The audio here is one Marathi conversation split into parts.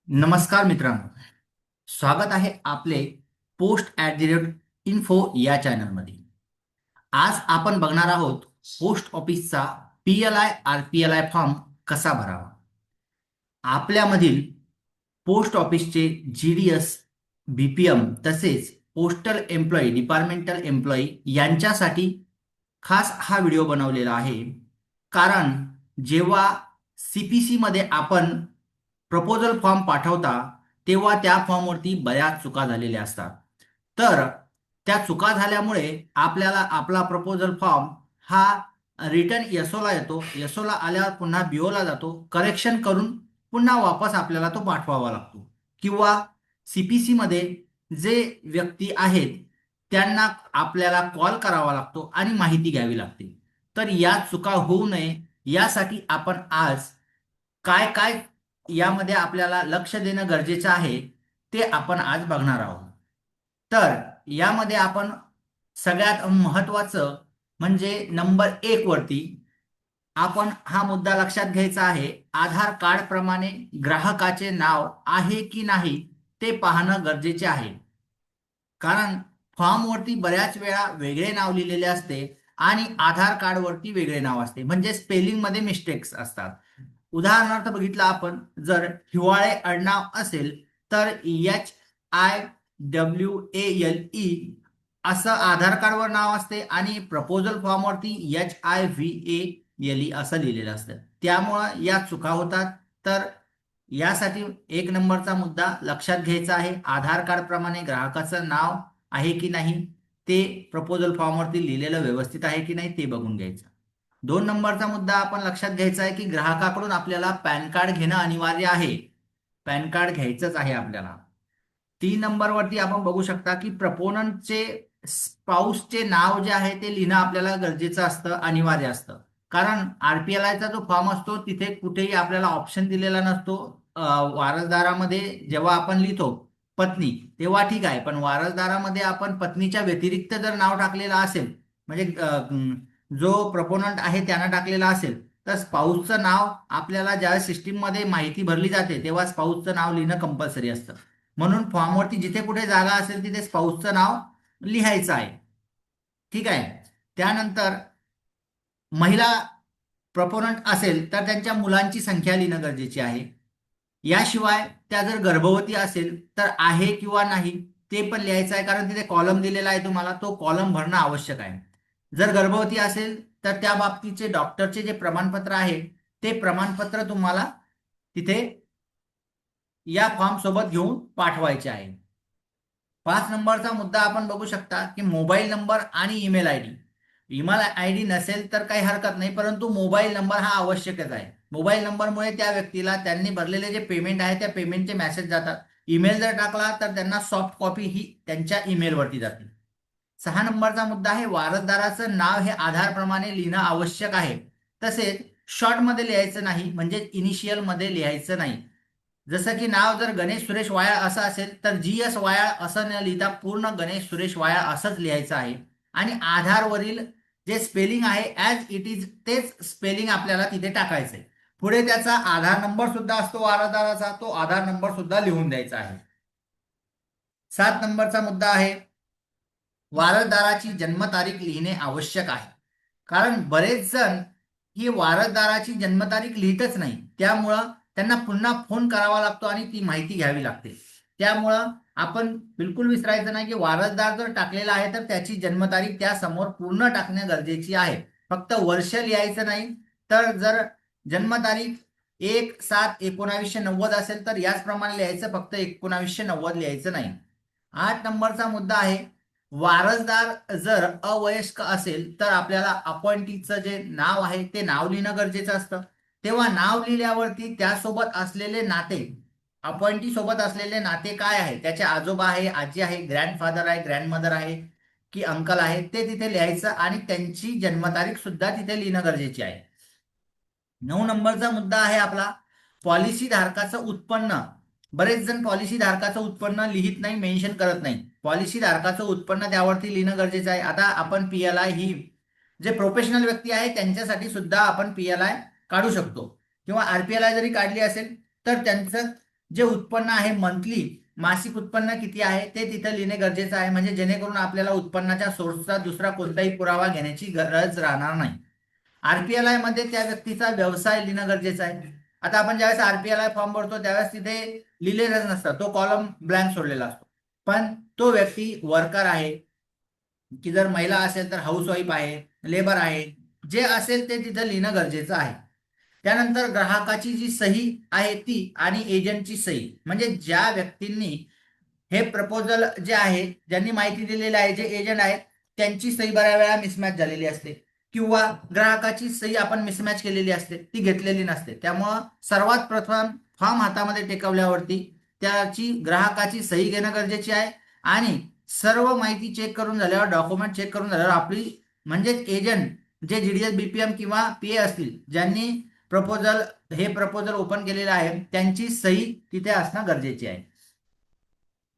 नमस्कार मित्रांनो, स्वागत आहे आपले post@info या चॅनलमध्ये. आज आपण बघणार आहोत पोस्ट ऑफिसचा PLI-RPLI फॉर्म कसा भरावा. आपल्यामधील पोस्ट ऑफिसचे GDS, BPM तसेच पोस्टल एम्प्लॉई, डिपार्टमेंटल एम्प्लॉई यांच्यासाठी खास हा व्हिडिओ बनवलेला आहे. कारण जेव्हा CPC मध्ये आपण प्रपोजल फॉर्म पाठवता तेव्हा त्या फॉर्मवरती बऱ्याच चुका झालेल्या असतात. तर त्या चुका झाल्यामुळे आपल्याला आपला प्रपोजल फॉर्म हा रिटर्न एसओला येतो. एसओला आल्यावर पुन्हा बीओला जातो. करेक्शन करून पुन्हा वापस आपल्याला तो पाठवावा लागतो. किंवा CPC मध्ये जे व्यक्ती आहेत त्यांना आपल्याला कॉल करावा लागतो आणि माहिती घ्यावी लागते. तर या चुका होऊ नये यासाठी आपण आज काय काय यामध्ये आपल्याला लक्ष देणं गरजेचं आहे ते आपण आज बघणार आहोत. तर यामध्ये आपण सगळ्यात महत्वाचं म्हणजे नंबर 1 वरती आपण हा मुद्दा लक्षात घ्यायचा आहे. आधार कार्ड प्रमाणे ग्राहकाचे नाव आहे की नाही ते पाहणं गरजेचे आहे. कारण फॉर्मवरती बऱ्याच वेळा वेगळे नाव लिहिलेले असते आणि आधार कार्डवरती वेगळे नाव असते, म्हणजे स्पेलिंग मध्ये मिस्टेक्स असतात. उदाहरणार्थ बघितलं आपण, जर हिवाळे आडनाव असेल तर HIWALE असं आधार कार्डवर नाव असते आणि प्रपोजल फॉर्मवरती HIVALE असं लिहिलेलं असतं. त्यामुळं या चुका होतात. तर यासाठी 1 नंबरचा मुद्दा लक्षात घ्यायचा आहे. आधार कार्ड प्रमाणे ग्राहकाचं नाव आहे की नाही ते प्रपोजल फॉर्मवरती लिहिलेलं व्यवस्थित आहे की नाही ते बघून घ्यायचं. 2 नंबरचा मुद्दा आपण लक्षात घ्यायचा आहे की ग्राहकाकडून आपल्याला पॅन कार्ड घेणं अनिवार्य आहे. पॅन कार्ड घ्यायचंच आहे आपल्याला. 3 नंबरवरती आपण बघू शकता की प्रपोनंटचे स्पाऊसचे नाव जे आहे ते लिहिणं आपल्याला गरजेचं असतं, अनिवार्य असतं. कारण RPLIचा जो फॉर्म असतो तिथे कुठेही आपल्याला ऑप्शन दिलेला नसतो. वारसदारामध्ये जेव्हा आपण लिहितो पत्नी तेव्हा ठीक आहे, पण वारसदारामध्ये आपण पत्नीच्या व्यतिरिक्त जर नाव टाकलेलं असेल, म्हणजे जो प्रपोनंट आहे त्यानं टाकलेला असेल, तर स्पाऊसचं नाव आपल्याला ज्या सिस्टीममध्ये माहिती भरली जाते तेव्हा स्पाऊसचं नाव लिहिणं कंपल्सरी असतं. म्हणून फॉर्मवरती जिथे कुठे जागा असेल तिथे स्पाऊसचं नाव लिहायचं आहे. ठीक आहे. त्यानंतर महिला प्रपोनंट असेल तर त्यांच्या मुलांची संख्या लिहिणं गरजेची आहे. याशिवाय त्या जर गर्भवती असेल तर आहे किंवा नाही ते पण लिहायचं आहे, कारण तिथे कॉलम दिलेला आहे तुम्हाला, तो कॉलम भरणं आवश्यक आहे. जर गर्भवती असेल तर त्या बाबतीचे डॉक्टरचे जे प्रमाणपत्र आहे ते प्रमाणपत्र तुम्हाला तिथे या फॉर्म सोबत घेऊन पाठवायचे आहे. 5 नंबरचा मुद्दा आपण बघू शकता की मोबाईल नंबर आणि email I D. Email I D नसेल तर काही हरकत नाही, परंतु मोबाईल नंबर हा आवश्यकच आहे. मोबाईल नंबरमुळे त्या व्यक्तीला त्यांनी भरलेले जे पेमेंट आहे त्या पेमेंटचे मेसेज जातात. ईमेल जर टाकला तर त्यांना सॉफ्ट कॉपी ही त्यांच्या ईमेलवरती जाते. 6 नंबरचा मुद्दा आहे वारसदाराचं नाव हे आधारप्रमाणे लिहिणं आवश्यक आहे. तसेच शॉर्टमध्ये लिहायचं नाही, म्हणजे इनिशियल मध्ये लिहायचं नाही. जसं की नाव जर गणेश सुरेश वायाळ असं असेल तर GS वायाळ असं न लिहिता पूर्ण गणेश सुरेश वायाळ असंच लिहायचं आहे. आणि आधारवरील जे स्पेलिंग आहे ॲज इट इज तेच स्पेलिंग आपल्याला तिथे टाकायचंय. पुढे त्याचा आधार नंबर सुद्धा असतो वारसदाराचा, तो आधार नंबर सुद्धा लिहून द्यायचा आहे. 7 नंबरचा मुद्दा आहे वारसदाराची जन्मतारीख लिहिणे आवश्यक आहे. कारण बरेच जण ही वारसदाराची जन्मतारीख लिहितच नाही, त्यामुळं त्यांना पुन्हा फोन करावा लागतो आणि ती माहिती घ्यावी लागते. त्यामुळं आपण बिलकुल विसरायचं नाही की वारसदार जर टाकलेला आहे तर त्याची जन्मतारीख त्या समोर पूर्ण टाकणे गरजेची आहे. फक्त वर्ष लिहायचं नाही. तर जर जन्मतारीख 1/7/1990 असेल तर याचप्रमाणे लिहायचं, फक्त 1990 लिहायचं नाही. 8 नंबरचा मुद्दा आहे वारसदार जर अवयस्क असेल तर आपल्याला अपॉइंटीचं जे नाव आहे ते नाव लिहिणं गरजेचं असतं. तेव्हा नाव लिहिल्यावरती त्यासोबत असलेले नाते, अपॉइंटी सोबत असलेले नाते काय आहे, त्याचे आजोबा आहे, आजी आहे, ग्रँडफादर आहे, ग्रँडमदर आहे की अंकल आहे, ते तिथे लिहायचं आणि त्यांची जन्मतारीख सुद्धा तिथे लिहिणं गरजेची आहे. 9 नंबरचा मुद्दा आहे आपला पॉलिसी धारकाचं उत्पन्न. बरेच जण पॉलिसी धारकाचं उत्पन्न लिहित नाही, मेन्शन करत नाही. पॉलिसी धारकाचं उत्पन्न त्यावरती लिहिणं गरजेचं आहे. आता आपण PLI ही जे प्रोफेशनल व्यक्ती आहे त्यांच्यासाठी सुद्धा आपण PLI काढू शकतो, किंवा RPLI जरी काढली असेल तर त्यांचं जे उत्पन्न आहे मंथली, मासिक उत्पन्न किती आहे ते तिथं लिहिणे गरजेचं आहे, म्हणजे जेणेकरून आपल्याला उत्पन्नाच्या सोर्सचा दुसरा कोणताही पुरावा घेण्याची गरज राहणार नाही. आरपीएलआय मध्ये त्या व्यक्तीचा व्यवसाय लिहिणं गरजेचं आहे. आता आपण ज्यावेळेस आरपीएलआय फॉर्म भरतो त्यावेळेस तिथे लिहिलेलंच नसतं, तो कॉलम ब्लँक सोडलेला असतो. पण तो व्यक्ती वर्कर आहे की जर महिला असेल तर हाऊसवाईफ आहे, लेबर आहे, जे असेल ते तिथं लिहिणं गरजेचं आहे. त्यानंतर ग्राहकाची जी सही आहे ती आणि एजंटची सही, म्हणजे ज्या व्यक्तींनी हे प्रपोजल जे आहे, ज्यांनी माहिती दिलेली आहे, जे एजंट आहेत, त्यांची सही बऱ्याच वेळा मिसमॅच झालेली असते किंवा ग्राहकाची सही आपण मिसमॅच केलेली असते, ती घेतलेली नसते. त्यामुळं सर्वात प्रथम फॉर्म हातामध्ये टेकवल्यावरती त्याची ग्राहकाची सही घेणं गरजेची आहे आणि सर्व माहिती चेक करून झाल्यावर, डॉक्युमेंट चेक करून झाल्यावर आपली म्हणजेच एजंट जे जीडीएस बीपीएम किंवा पीए असतील, ज्यांनी हे प्रपोजल ओपन केलेलं आहे, त्यांची सही तिथे असणं गरजेची आहे.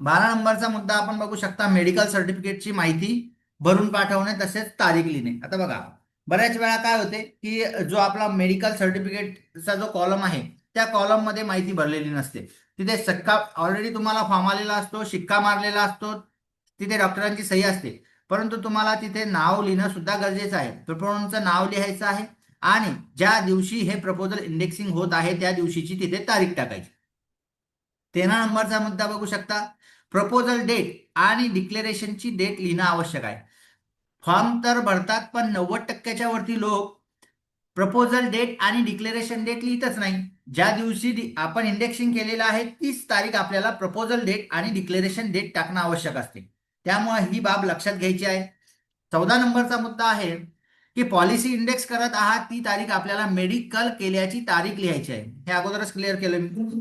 12 नंबरचा मुद्दा आपण बघू शकता, मेडिकल सर्टिफिकेटची माहिती भरून पाठवणे तसेच तारीख लिहिणे. आता बघा, बऱ्याच वेळा काय होते की जो आपला मेडिकल सर्टिफिकेटचा जो कॉलम आहे त्या कॉलम मध्ये माहिती भरलेली नसते. तिथे शिक्का ऑलरेडी तुम्हाला फॉर्म आलेला असतो, शिक्का मारलेला असतो, तिथे डॉक्टरांची सही असते, परंतु तुम्हाला तिथे नाव लिहिणं सुद्धा गरजेचं आहे. प्रपोजलचं नाव लिहायचं आहे आणि ज्या दिवशी हे प्रपोजल इंडेक्सिंग होत आहे त्या दिवशीची तिथे तारीख टाकायची. 13 नंबरचा मुद्दा बघू शकता, प्रपोजल डेट आणि डिक्लेरेशनची डेट लिहिणं आवश्यक आहे. फॉर्म तर भरतात पण 90%च्या वरती लोक प्रपोजल डेट आणि डिक्लेरेशन डेट लिहितच नाही. ज्या दिवशी आपण इंडेक्सिंग केलेलं आहे तीच तारीख आपल्याला प्रपोजल डेट आणि डिक्लेरेशन डेट टाकणं आवश्यक असते. त्यामुळे ही बाब लक्षात घ्यायची आहे. 14 नंबरचा मुद्दा आहे की पॉलिसी इंडेक्स करत आहात ती तारीख आपल्याला मेडिकल केल्याची तारीख लिहायची आहे. हे अगोदरच क्लिअर केलं मी,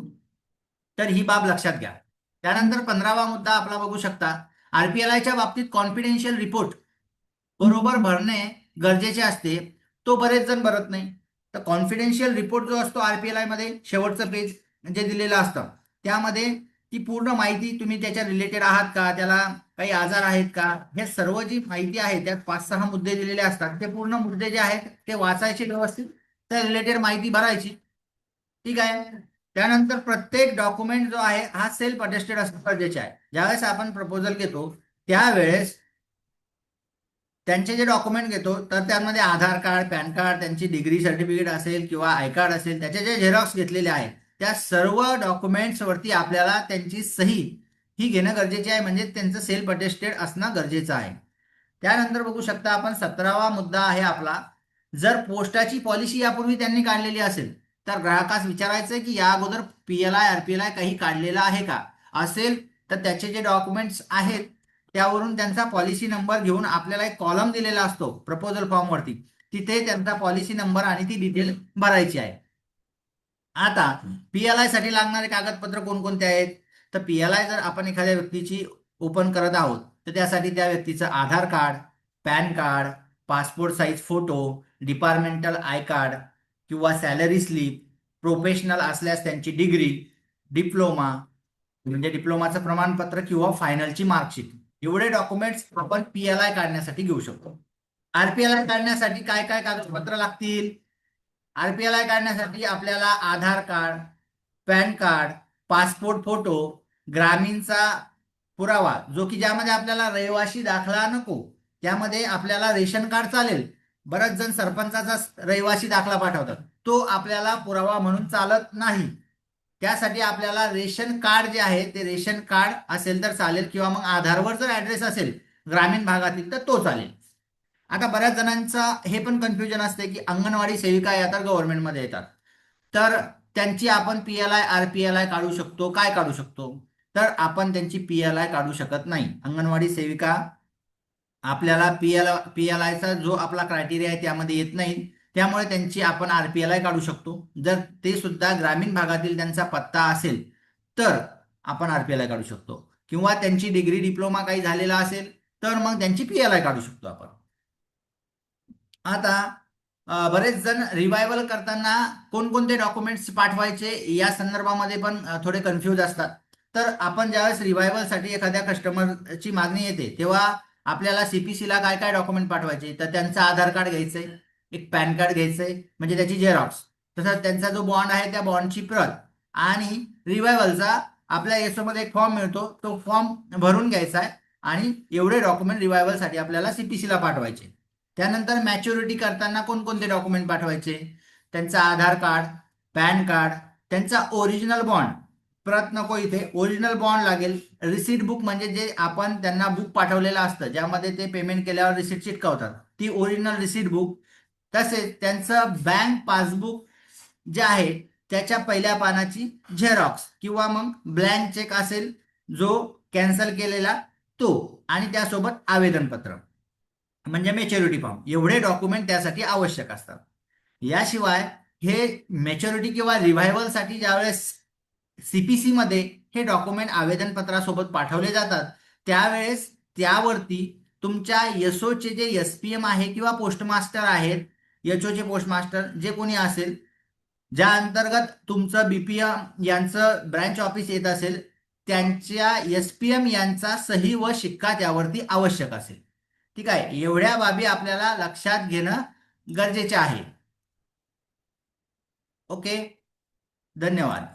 तर ही बाब लक्षात घ्या. त्यानंतर 15वा मुद्दा आपला बघू शकता, आरपीएलआयच्या बाबतीत कॉन्फिडेन्शियल रिपोर्ट बरोबर भरणे गरजेचे असते, तो बरेच जण भरत नाही. तर कॉन्फिडेन्शियल रिपोर्ट जो असतो आरपीएलआय मध्ये शेवटचं पेज जे दिलेलं असतं त्यामध्ये ती पूर्ण माहिती, तुम्ही त्याच्या रिलेटेड आहात का, त्याला काही आजार आहेत का, हे सर्व जी माहिती आहे त्यात 5-6 मुद्दे दिलेले असतात. ते पूर्ण मुद्दे जे आहेत ते वाचायचे व्यवस्थित, त्या रिलेटेड माहिती भरायची. ठीक आहे. त्यानंतर प्रत्येक डॉक्युमेंट जो आहे हा सेल्फ अटेस्टेड असणं गरजेचे आहे. ज्यावेळेस आपण प्रपोजल घेतो त्यावेळेस त्यांचे जे डॉक्युमेंट घेतो तर त्यामध्ये आधार कार्ड, पॅन कार्ड, त्यांची डिग्री सर्टिफिकेट असेल किंवा आय कार्ड असेल, त्याचे जे झेरॉक्स घेतलेले आहेत त्या सर्व डॉक्युमेंट्स वरती आपल्याला त्यांची सही ही घेणं गरजेचे आहे, म्हणजे त्यांचं सेल्फ अटेस्टेड असणं गरजेचं आहे. त्यानंतर बघू शकता आपण 17वा मुद्दा आहे आपला, जर पोस्टाची पॉलिसी यापूर्वी त्यांनी काढलेली असेल तर ग्राहकास विचारायचं की या अगोदर पीएलआय आरपीएलआय काही काढलेला आहे का, असेल तर त्याचे जे डॉक्युमेंट्स आहेत त्यावरून त्यांचा पॉलिसी नंबर घेऊन आपल्याला एक कॉलम दिलेला असतो प्रपोजल फॉर्म वरती, तिथे त्यांचा पॉलिसी नंबर आणि ती डिटेल भरायची आहे. आता पीएलआय साठी लागणारे कागदपत्र कोणकोणते आहेत, तर पीएलआय जर आपण एखाद्या व्यक्तीची ओपन करत आहोत तर त्यासाठी त्या व्यक्तीचं Aadhaar card, PAN card, passport size photo, departmental I card किंवा सॅलरी स्लिप, प्रोफेशनल असल्यास त्यांची डिग्री, डिप्लोमा म्हणजे डिप्लोमाचं प्रमाणपत्र किंवा फायनलची मार्कशीट, एवढे डॉक्युमेंट्स आपण पीएलआय काढण्यासाठी घेऊ शकतो. आरपीएलआय काढण्यासाठी काय काय कागदपत्र लागतील, आरपीएलआय काढण्यासाठी आपल्याला Aadhaar card, PAN card, passport photo, ग्रामीणचा पुरावा जो की ज्यामध्ये आपल्याला रहिवासी दाखला नको, त्यामध्ये आपल्याला रेशन कार्ड चालेल. बरेच जण सरपंचाचा रहिवासी दाखला पाठवतात, तो आपल्याला पुरावा म्हणून चालत नाही. त्यासाठी आपल्याला रेशन कार्ड जे आहे ते रेशन कार्ड असेल तर चालेल किंवा मग आधारवर जर ऍड्रेस असेल ग्रामीण भागातील तर तो चालेल. आता बऱ्याच जणांचा हे पण कन्फ्युजन असते की अंगणवाडी सेविका या तर गव्हर्नमेंटमध्ये येतात, तर त्यांची आपण पीएलआय आरपीएलआय काढू शकतो, काय काढू शकतो, तर आपण त्यांची पीएलआय काढू शकत नाही. अंगणवाडी सेविका आपल्याला पीएलआयचा जो आपला क्रायटेरिया आहे त्यामध्ये येत नाही, त्यामुळे त्यांची आपण आरपीएलआय काढू शकतो. जर ते सुद्धा ग्रामीण भागातील त्यांचा पत्ता असेल तर आपण आरपीएलआय काढू शकतो, किंवा त्यांची डिग्री डिप्लोमा काही झालेला असेल तर मग त्यांची पीएलआय काढू शकतो आपण. आता बरेच जण रिवायवल करताना कोणकोणते डॉक्युमेंट्स पाठवायचे या संदर्भामध्ये पण थोडे कन्फ्यूज असतात. तर आपण ज्यावेळेस रिवायवलसाठी एखाद्या कस्टमरची मागणी येते तेव्हा आपल्याला सीपीसीला काय काय डॉक्युमेंट पाठवायचे, तर त्यांचं आधार कार्ड घ्यायचंय, एक पॅन कार्ड घ्यायचंय म्हणजे त्याची झेरॉक्स, तसंच त्यांचा जो बॉन्ड आहे त्या बॉन्डची प्रत आणि रिवायवलचा आपल्या एसओ मध्ये एक फॉर्म मिळतो, तो फॉर्म भरून घ्यायचा आहे आणि एवढे डॉक्युमेंट रिवायवलसाठी आपल्याला सीपीसी ला पाठवायचे. त्यानंतर मॅच्युरिटी करताना कोणकोणते डॉक्युमेंट पाठवायचे? त्यांचा आधार कार्ड, पॅन कार्ड, त्यांचा ओरिजिनल बॉन्ड, प्रत नको इथे, ओरिजिनल बॉन्ड लागेल. रिसीट बुक म्हणजे जे आपण त्यांना बुक पाठवलेलं असतं ज्यामध्ये ते पेमेंट केल्यावर रिसीट चिटकवतात, ती ओरिजिनल रिसीट बुक. तसेच त्यांचं बँक पासबुक जे आहे त्याच्या पहिल्या पानाची झेरॉक्स किंवा मग ब्लँक चेक असेल जो कॅन्सल केलेला तो, आणि त्यासोबत आवेदनपत्र म्हणजे मॅच्युरिटी फॉर्म. एवढे डॉक्युमेंट त्यासाठी आवश्यक असतात. याशिवाय हे मॅच्युरिटी किंवा रिव्हायवलसाठी ज्यावेळेस सीपीसी मध्ये हे डॉक्युमेंट आवेदनपत्रासोबत पाठवले जातात त्यावेळेस त्यावरती तुमच्या एसओचे जे एसपीएम आहे किंवा पोस्टमास्टर आहेत, एचओचे पोस्टमास्टर जे कोणी असेल, ज्या अंतर्गत तुमचं बीपीएम यांचं ब्रँच ऑफिस येत असेल, त्यांच्या एसपीएम यांचा सही व शिक्का त्यावरती आवश्यक असेल. ठीक आहे, एवढ्या बाबी आपल्याला लक्षात घेणं गरजेचे आहे. ओके, धन्यवाद.